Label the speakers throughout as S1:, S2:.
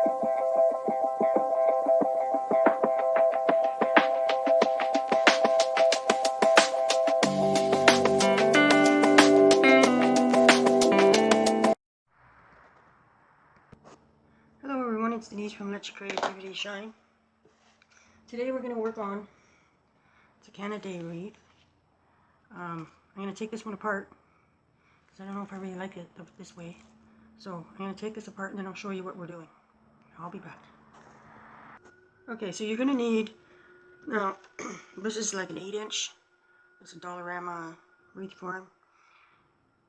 S1: Hello everyone, it's Denise from Let Your Creativity Shine. Today we're going to work on the Canada Day Wreath. I'm going to take this one apart because I don't know if I really like it this way. So I'm going to take this apart and then I'll show you what we're doing. I'll be back. Okay, so you're going to need, now this is like an 8-inch. It's a Dollarama wreath form.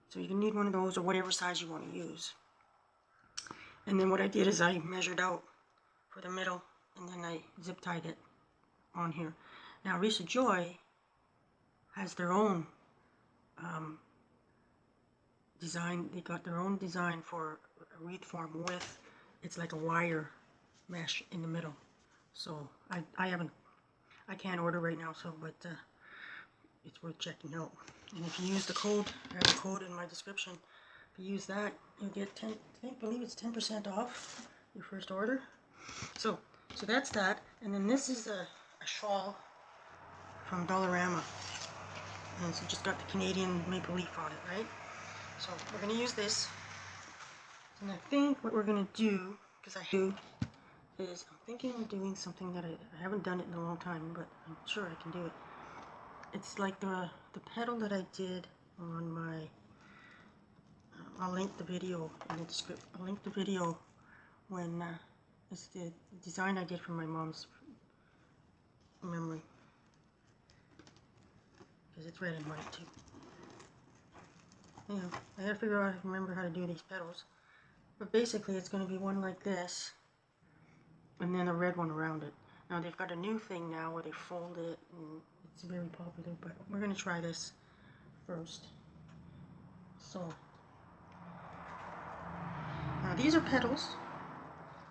S1: So you're going to need one of those or whatever size you want to use. And then what I did is I measured out for the middle and then I zip tied it on here. Now Wreaths of Joy has their own design. They got their own design for a wreath form with, it's like a wire mesh in the middle. So I can't order right now, so but it's worth checking out. And if you use the code, I have a code in my description. If you use that, you'll get I believe it's 10% off your first order. So that's that. And then this is a shawl from Dollarama. And so just got the Canadian maple leaf on it, right? So we're going to use this. And I think what we're going to do, because I'm thinking of doing something that I haven't done it in a long time, but I'm sure I can do it. It's like the petal that I did on my, I'll link the video in the description. I'll link the video when it's the design I did for my mom's memory. Because it's red and white too. Anyhow, I gotta figure out how to remember how to do these petals. But basically it's gonna be one like this, and then a red one around it. Now they've got a new thing now where they fold it, and it's very popular, but we're gonna try this first. So, now these are petals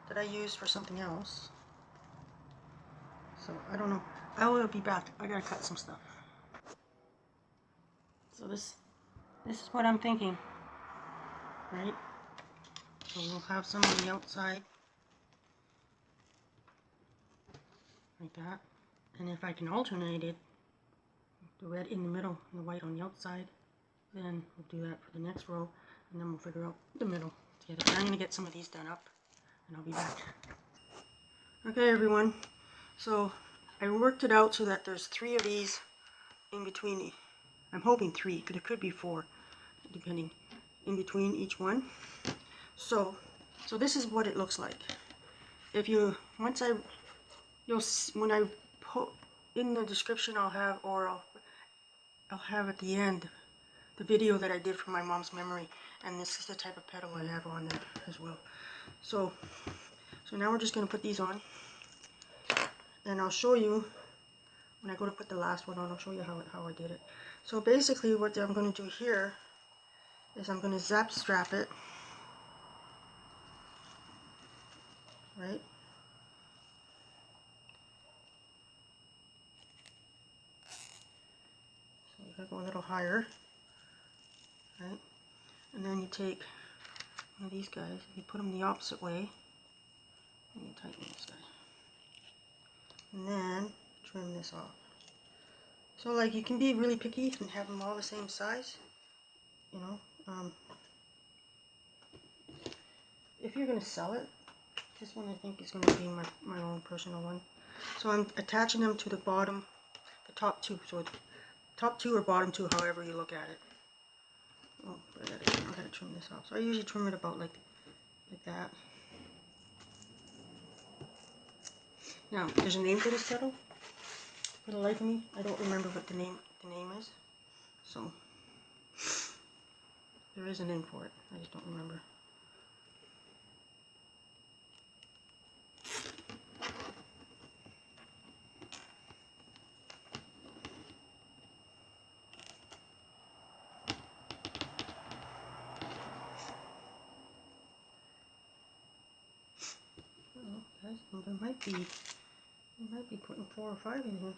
S1: that I used for something else. So, I don't know. I will be back. I gotta cut some stuff. So this is what I'm thinking, right? So we'll have some on the outside, like that. And if I can alternate it, the red in the middle and the white on the outside, then we'll do that for the next row, and then we'll figure out the middle together. I'm gonna get some of these done up, and I'll be back. Okay, everyone. So I worked it out so that there's 3 of these in between. I'm hoping 3, but it could be 4, depending, in between each one. So this is what it looks like. If you, when I put in the description, I'll have at the end the video that I did for my mom's memory, and this is the type of petal I have on there as well. So now we're just going to put these on, and I'll show you when I go to put the last one on. I'll show you how I did it. So basically what I'm going to do here is I'm going to zap strap it, right? So you gotta go a little higher, right? And then you take one of these guys, you put them the opposite way, and you tighten this guy. And then trim this off. So like you can be really picky and have them all the same size, you know. If you're going to sell it, this one I think is going to be my own personal one. So I'm attaching them to the bottom, the top 2. So top 2 or bottom 2, however you look at it. Oh, I gotta trim this off. So I usually trim it about like that. Now, there's a name for this petal. For the life of me, I don't remember what the name is. So there is a name for it. I just don't remember. Oh, guys, there might be putting 4 or 5 in here.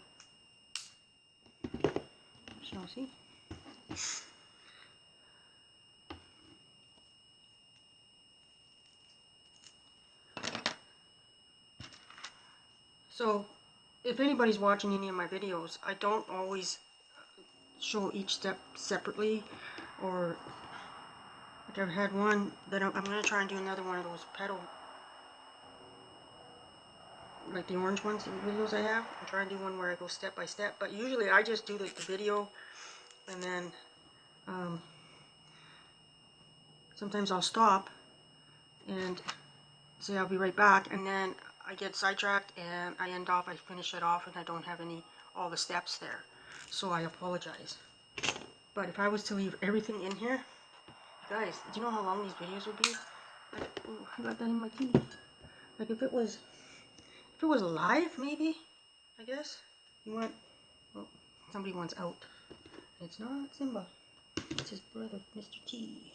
S1: Shall see. So if anybody's watching any of my videos, I don't always show each step separately, or like I've had one that I'm going to try and do another one of those pedal, like the orange ones, the videos I have. I'm trying to do one where I go step by step, but usually I just do the video, and then sometimes I'll stop and say I'll be right back, and then I get sidetracked and I finish it off, and I don't have all the steps there. So I apologize. But if I was to leave everything in here, guys, do you know how long these videos would be? Like, ooh, I got that in my teeth. Like if it was live, maybe, I guess. Well, somebody wants out. It's not Simba. It's his brother, Mr. T.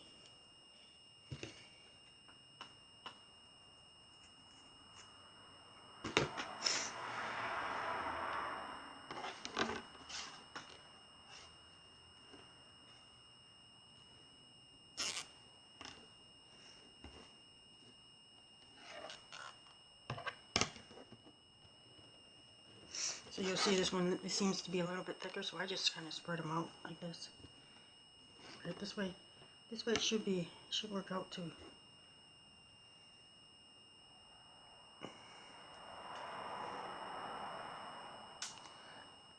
S1: So you'll see this one, it seems to be a little bit thicker, so I just kind of spread them out like this. Right this way. This way it should work out too.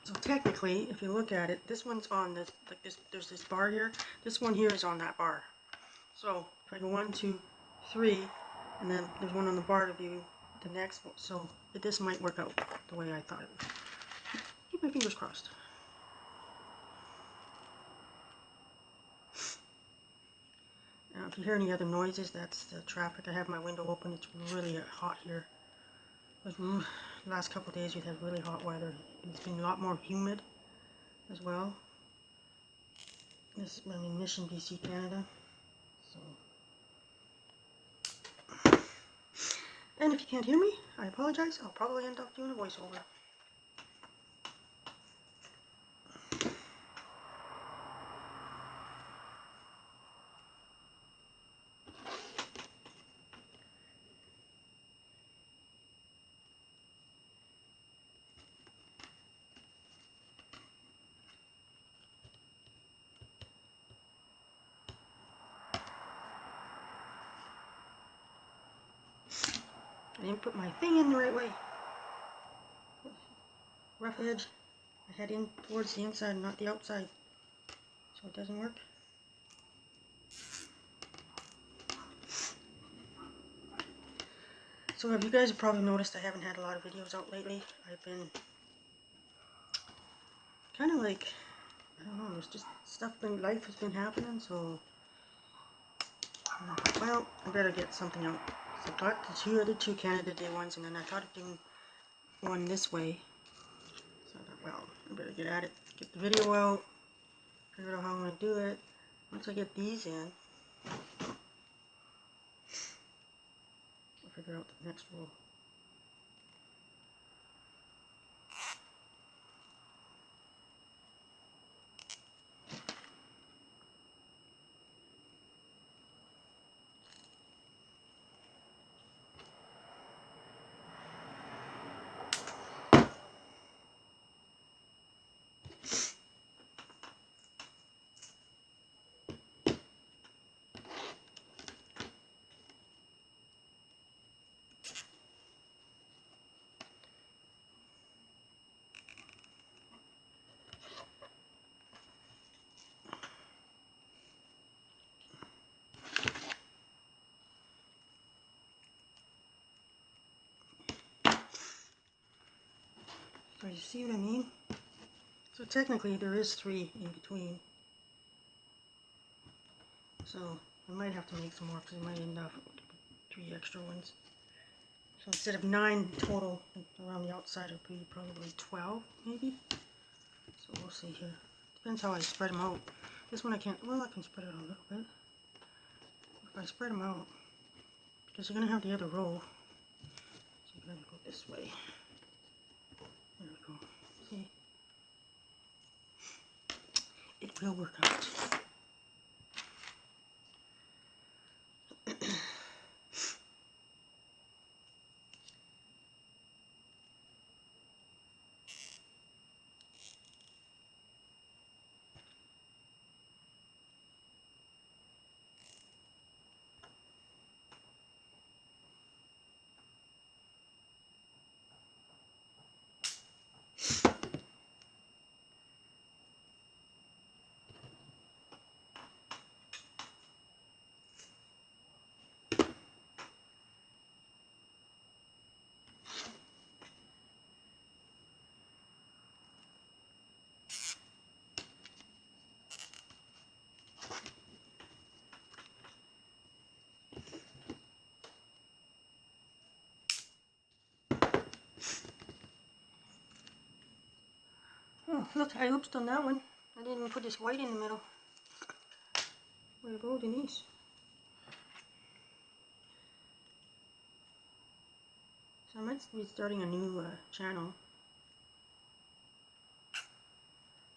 S1: So technically, if you look at it, this one's on this, like this, there's this bar here. This one here is on that bar. So if I go 1, 2, 3, and then there's one on the bar to view the next one. So this might work out the way I thought it would. Keep my fingers crossed. Now if you hear any other noises, that's the traffic. I have my window open. It's really hot here. The last couple of days we've had really hot weather. It's been a lot more humid as well. I'm in Mission, BC, Canada. So, and if you can't hear me, I apologize. I'll probably end up doing a voiceover. I didn't put my thing in the right way. Rough edge. I head in towards the inside, not the outside. So it doesn't work. So you guys have probably noticed I haven't had a lot of videos out lately. I've been kind of like, I don't know, there's just life has been happening, so well, I better get something out. So I got the other two Canada Day ones, and then I thought of doing one this way. So I thought, well, I better get at it, get the video out, figure out how I'm going to do it. Once I get these in, I'll figure out the next row. So you see what I mean? So technically there is 3 in between. So I might have to make some more because I might end up with 3 extra ones. So instead of 9 total around the outside, it'll be probably 12 maybe. So we'll see here. Depends how I spread them out. This one I can't, well I can spread it out a little bit. If I spread them out, because you're going to have the other row. So you're going to go this way. There we go. See? It will work out. look, I oopsed on that one. I didn't even put this white in the middle. Way to go, Denise. So I might be starting a new channel.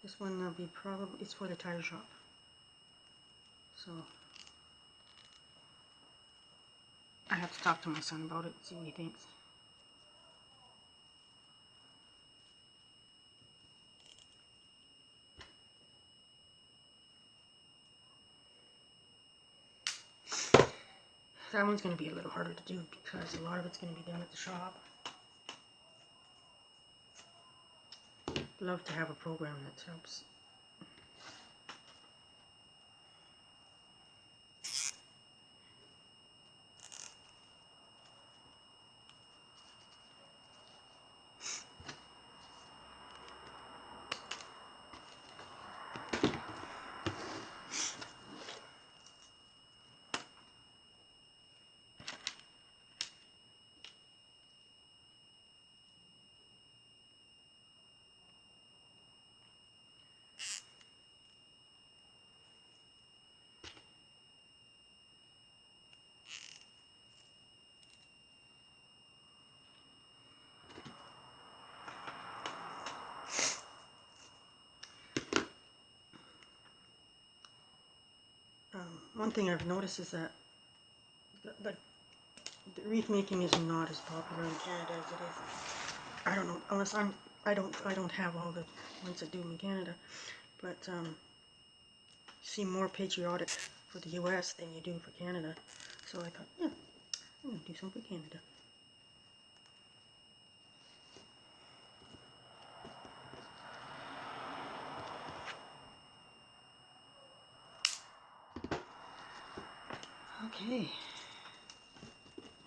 S1: This one will be probably, it's for the tire shop. So I have to talk to my son about it, see what he thinks. That one's going to be a little harder to do because a lot of it's going to be done at the shop. Love to have a program that helps. One thing I've noticed is that the wreath making is not as popular in Canada as it is. I don't know, unless I don't have all the ones that do them in Canada, but seem more patriotic for the US than you do for Canada. So I thought, yeah, I'm gonna do some for Canada. Okay.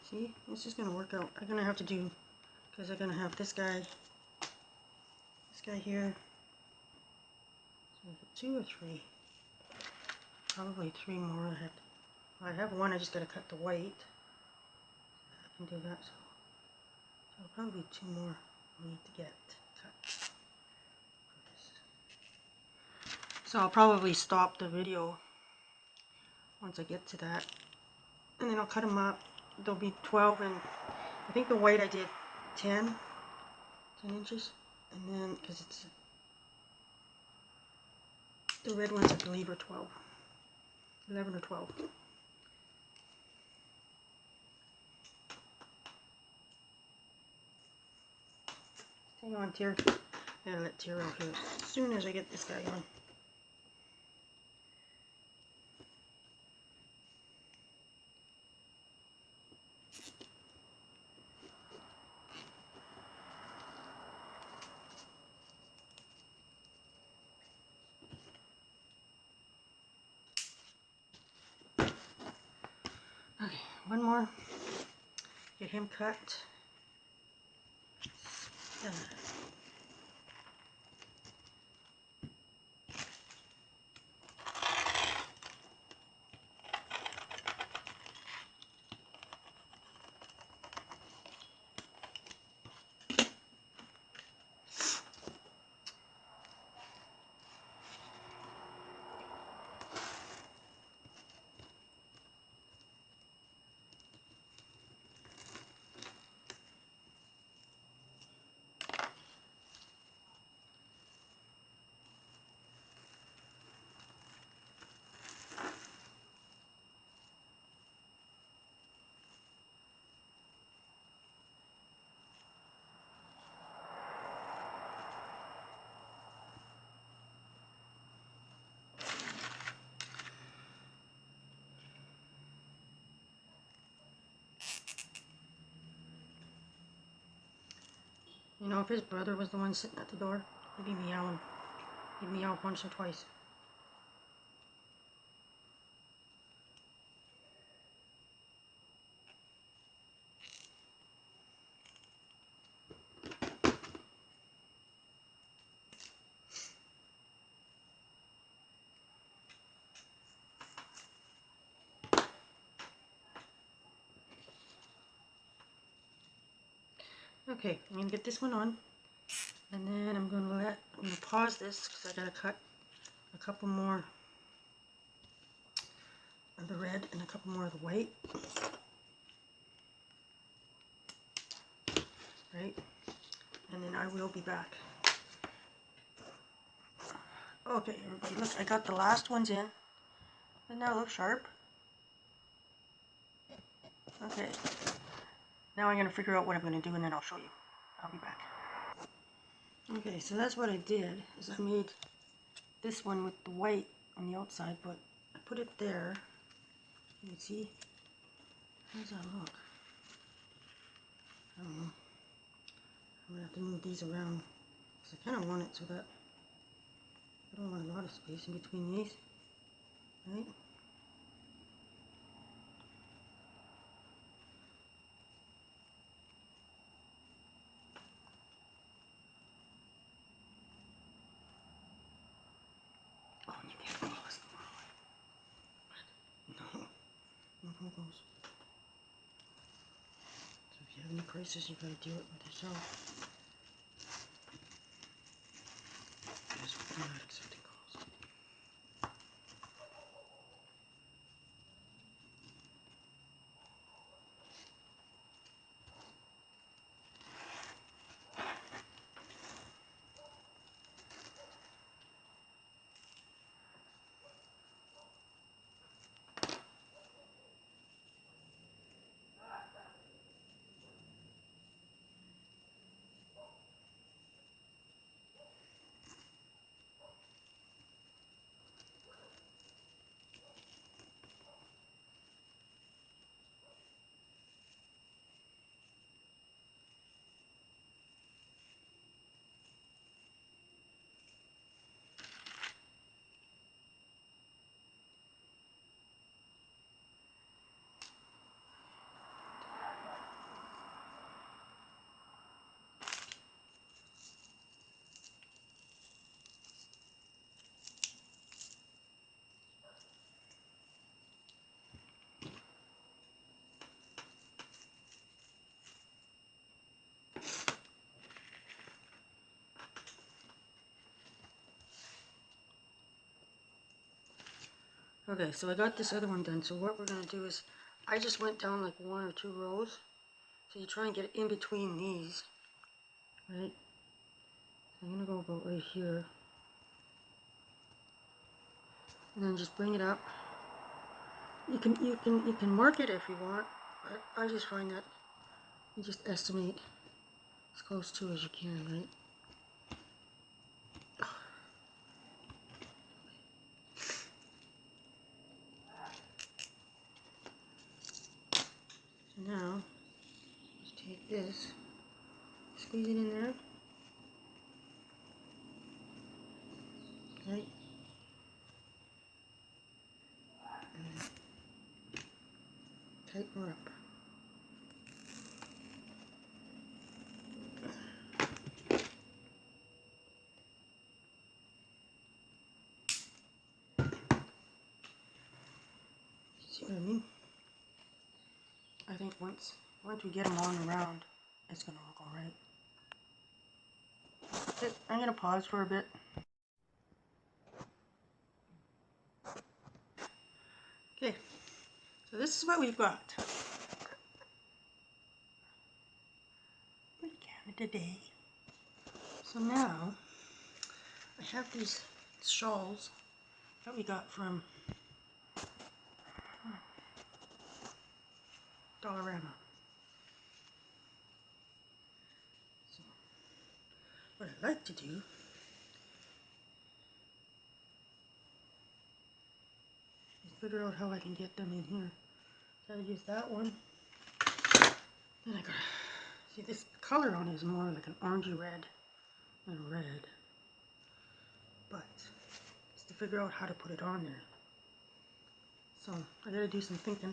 S1: See, this is gonna work out. I'm gonna have to do, because I'm gonna have this guy here. So 2 or 3? Probably 3 more. I have one. I just gotta cut the white. I can do that. So probably 2 more I need to get cut. So I'll probably stop the video once I get to that, and then I'll cut them up. There'll be 12, and I think the white I did 10 inches, and then because it's the red ones I believe are 12, 11 or 12. Hang on, Tyr. I gotta let Tyr out here as soon as I get this guy on. Okay, one more. Get him cut. You know, if his brother was the one sitting at the door, he'd be meowing. He'd meow once or twice. Okay, I'm going to get this one on. And then I'm going to pause this because I got to cut a couple more of the red and a couple more of the white. Right? And then I will be back. Okay, everybody, look, I got the last ones in. Doesn't that look sharp? Okay. Now I'm going to figure out what I'm going to do and then I'll show you. I'll be back. Okay, so that's what I did, is I made this one with the white on the outside, but I put it there. You can see. How does that look? I don't know. I'm going to have to move these around because I kind of want it so that I don't want a lot of space in between these. Right? Oh, you can't pull this tomorrow. No pull those. So if you have any crisis, you gotta deal it with yourself. Yes, we're not accepting calls. Okay, so I got this other one done. So what we're going to do is, I just went down like 1 or 2 rows. So you try and get in between these, right? So I'm going to go about right here. And then just bring it up. You can mark it if you want, but I just find that you just estimate as close to as you can, right? So now, just take this, squeeze it in there, right? And tighten her up. See what I mean? I think once we get them on around, it's gonna look all right. Okay, I'm gonna pause for a bit. Okay, so this is what we've got. Canada Day. So now I have these shawls that we got from Dollarama. So what I like to do is figure out how I can get them in here. So I use that one. Then I gotta see, this color on it is more like an orangey red than red. But it's to figure out how to put it on there. So I gotta do some thinking.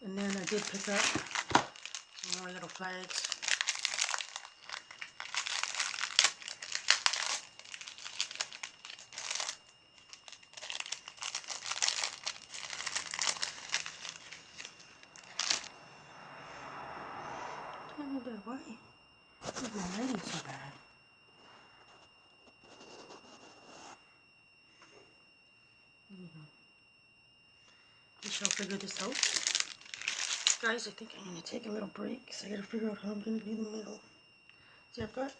S1: And then I did pick up some more little flags. Canada, why? This is my lighting so bad. We shall figure this out. Guys, I think I'm going to take a little break because I got to figure out how I'm going to do the middle. See, I've got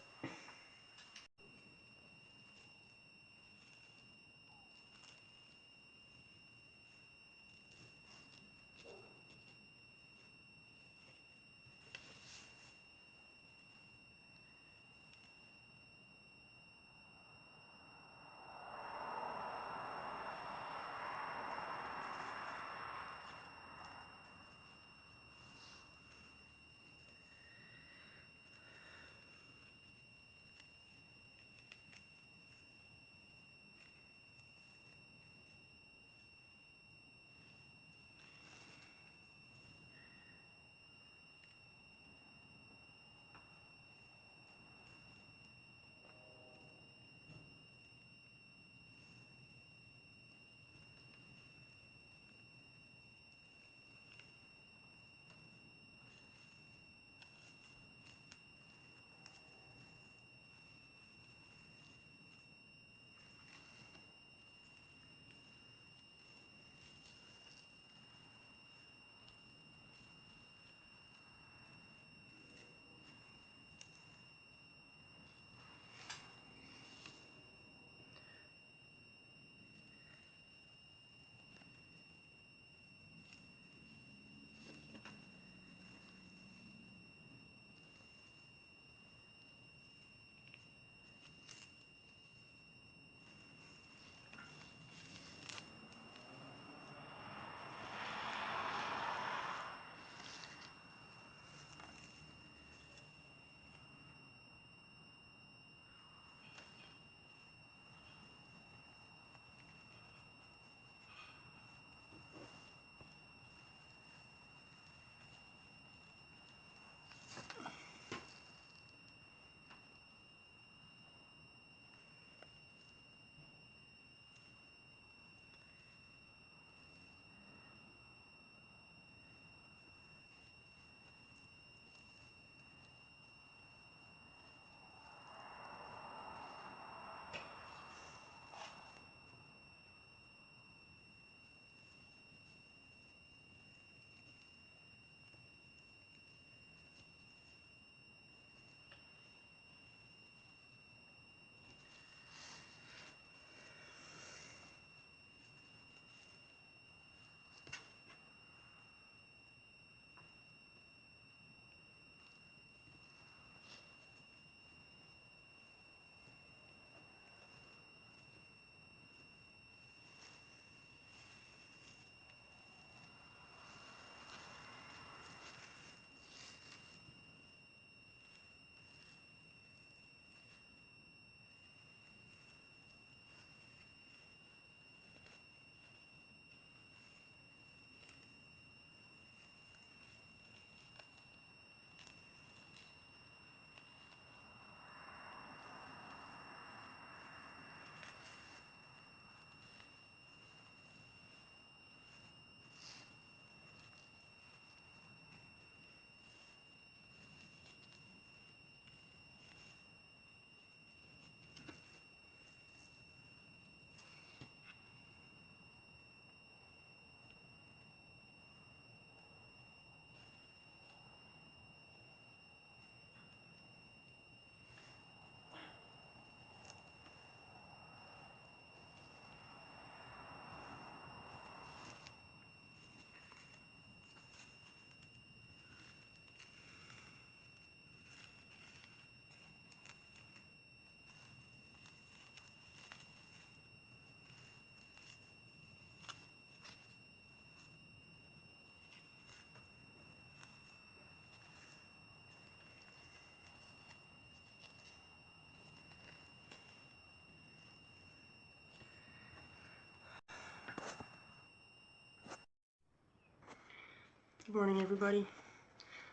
S1: good morning, everybody.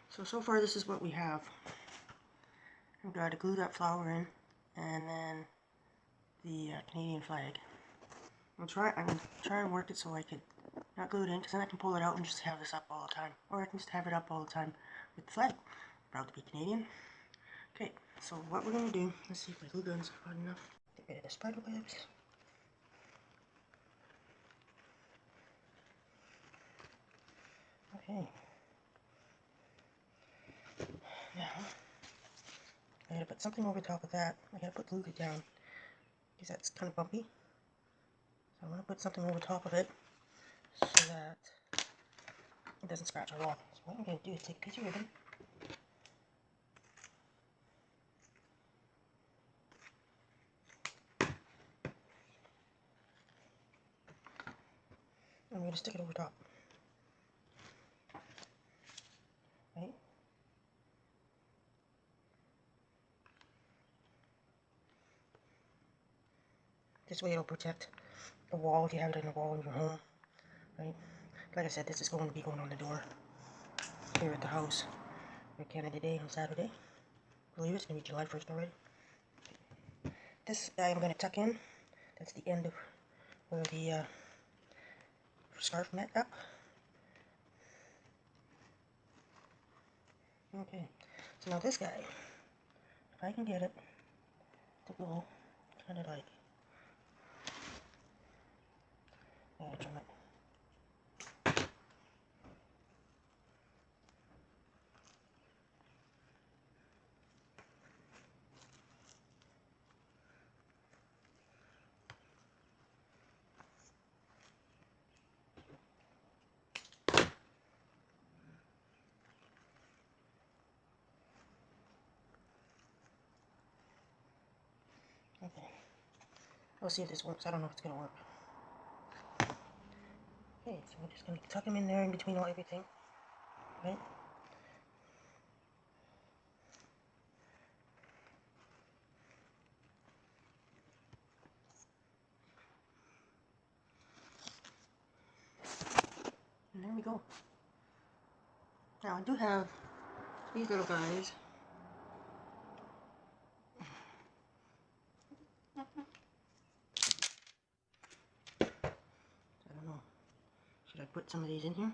S1: So far this is what we have. I've got to glue that flower in, and then the Canadian flag. I'm gonna try and work it so I can not glue it in, because then I can pull it out and just have this up all the time. Or I can just have it up all the time with the flag. Proud to be Canadian. Okay, So what we're going to do, let's see if my glue gun's hot enough. Get rid of the spider webs. Okay. Now, I gotta put something over top of that. I gotta put glue down because that's kind of bumpy. So I'm gonna put something over top of it so that it doesn't scratch our wall. So what I'm gonna do is take a piece of ribbon. I'm going to stick it over top. Right? This way it'll protect the wall if you have it in the wall in your home. Right? Like I said, this is going to be going on the door here at the house for Canada Day on Saturday. I believe it's going to be July 1st already. This I'm going to tuck in. That's the end of where the scarf met up. Okay, so now this guy, if I can get it to go kind of like, trim it. Okay, we'll see if this works. I don't know if it's going to work. Okay, so we're just going to tuck them in there in between everything, right? And there we go. Now I do have these little guys. I don't know. Should I put some of these in here?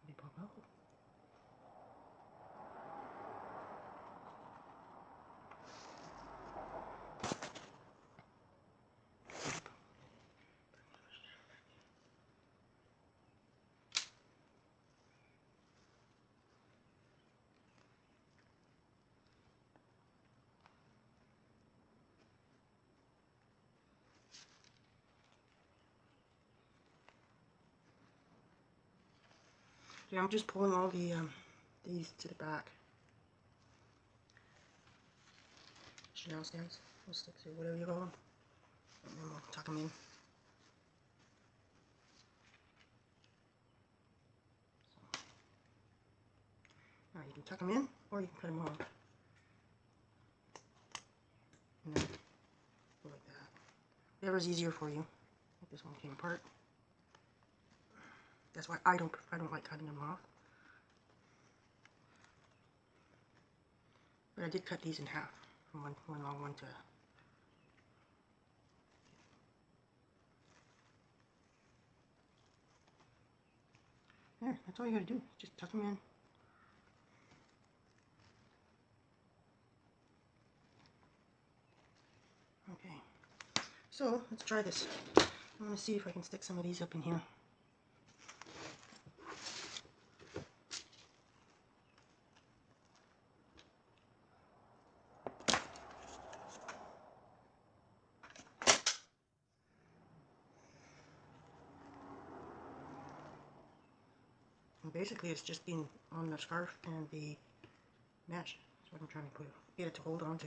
S1: They pop out. Yeah, I'm just pulling all the these to the back. Chanel stands, or sticks, or whatever you call them. And then we'll tuck them in. Now you can tuck them in, or you can cut them off. And then go like that. Whatever's easier for you. Like this one came apart. That's why I don't like cutting them off. But I did cut these in half from one long one to. There, that's all you gotta do. Just tuck them in. Okay. So let's try this. I'm gonna see if I can stick some of these up in here. And basically it's just been on the scarf and the mesh. That's what I'm trying to get it to hold on to.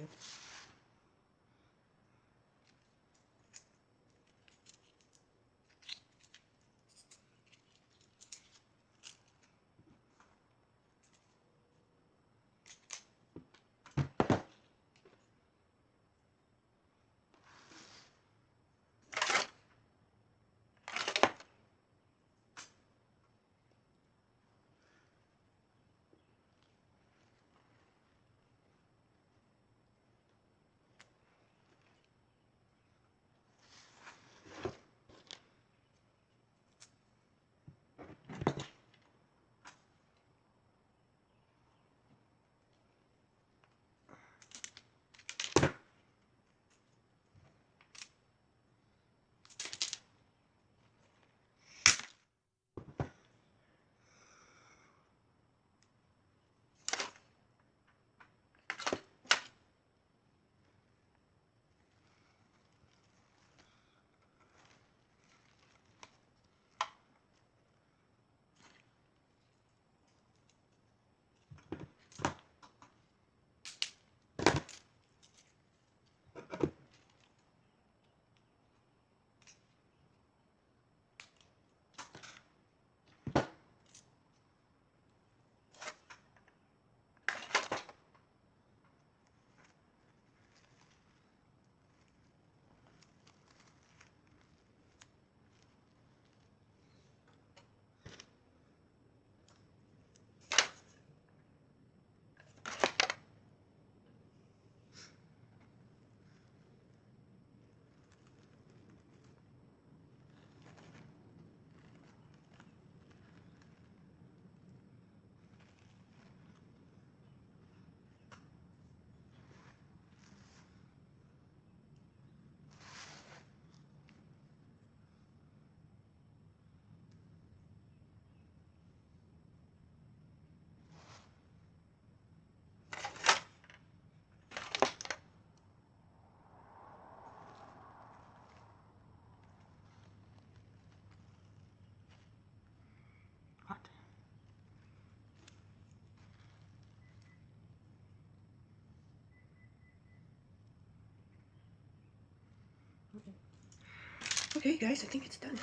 S1: Okay, guys, I think it's done.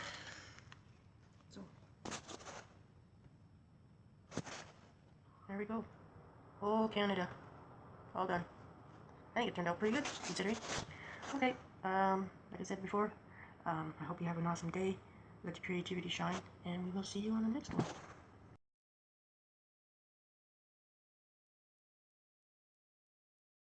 S1: So, there we go. Oh, Canada. All done. I think it turned out pretty good, considering. Okay, like I said before, I hope you have an awesome day. Let your creativity shine, and we will see you on the next one.